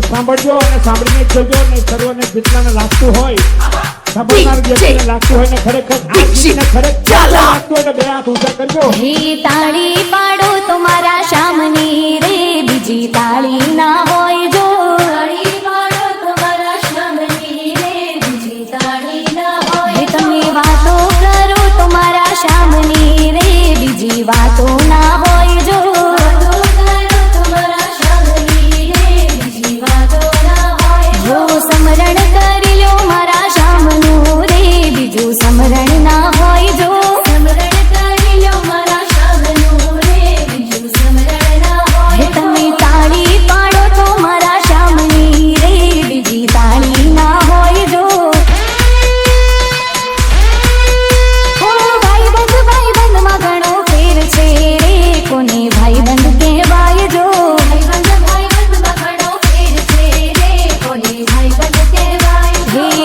સાંભળજો અને સાંભળીને જોજો ને સર્વને જેટલાને લાગતું હોય સાંભળનાર વ્યક્તિને લાગતું હોય ને ખરેખર આ ગીતને ખરેખર લાગતું હોય તો બે હાથ ઊંચા કરજો. હે તાળી પાડો તમારા શામની રે બીજી તાળી ના હોય જો. તાળી પાડો તમારા શામની રે બીજી તાળી ના હોય. તમે વાતો કરો તમારા શામની રે બીજી વાતો ના હોય જો. સમરણ કરી લ્યો મારા શામનું રે બીજું સમરણ ના હોય જો. સમરણ કરી લ્યો મારા શામનું રે બીજું સમરણ ના હોય. તમે તાળી પાડો તો મારા શામની રે બીજી તાળી ના હોય જો. ભાઈબંધ માં ઘણો ફેર છે રે કોને ભાઈબંધ કહેવાય જો.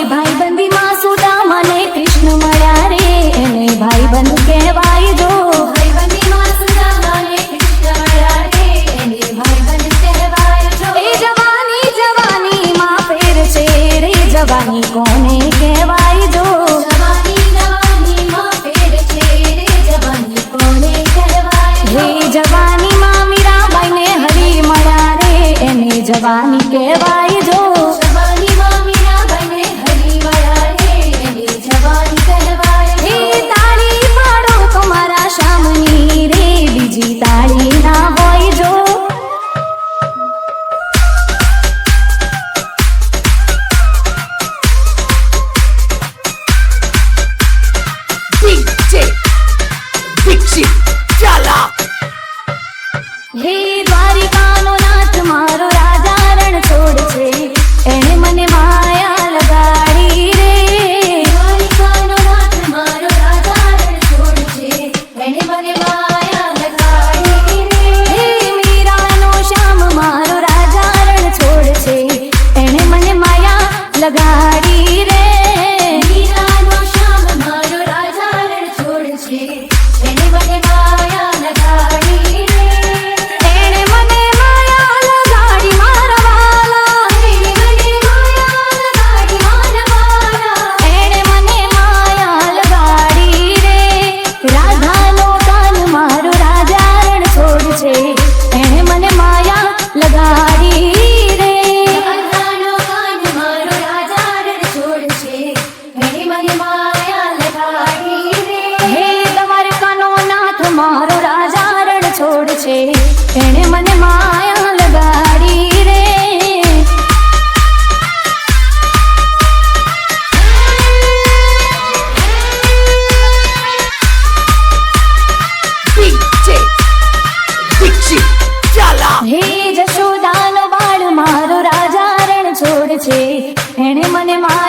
ભાઈબંધી માં સુદામા ને કૃષ્ણ મળ્યા રે એને ભાઈબંધ કહેવાય જો. ભાઈબંધી માં સુદામા ને કૃષ્ણ મળ્યા રે એને ભાઈબંધ કહેવાય જો. એ જવાની જવાની માં ફેર છે રે જવાની કોને કહેવાય જો. જવાની જવાની માં ફેર છે રે જવાની કોને કહેવાય. હે જવાની માં મીરાબાઈ ને હરી મળ્યા રે એને જવાની કહેવાય જો. તાળી ના હોય જો. હે દ્વારિકાનો નાથ મારો રાજા રણ છોડ છે એને મને માયા લગાડી રે. દ્વારિકાનો નાથ મારો રાજા રણ છોડ છે એને મને માયા લગાડી રે. હે મીરાનો શ્યામ મારો રાજા રણ છોડ છે એને મને માયા લગાડી રે. મીરાનો શ્યામ મારો રાજા રણ છોડ છે એને મને માયા લગાડી રે. એને મને માયા લગાડી મારા વાલા. એને મને માયા લગાડી મારા વાલા. એને મને માયા લગાડી રે. રાધાનો કાન મારો રાજા રણ છોડ છે એને મને માયા લગાડી રે. રાધાનો કાન મારો રાજા રણ છોડ છે એને મને માયા લગાડી રે. હે દ્વારકાનો નાથ મારો રાજા રણ છોડ છે એને મને માયા લગાડી રે. હે જશોદાનો બાળ મારો રાજા રણ છોડ છે એને મને માયા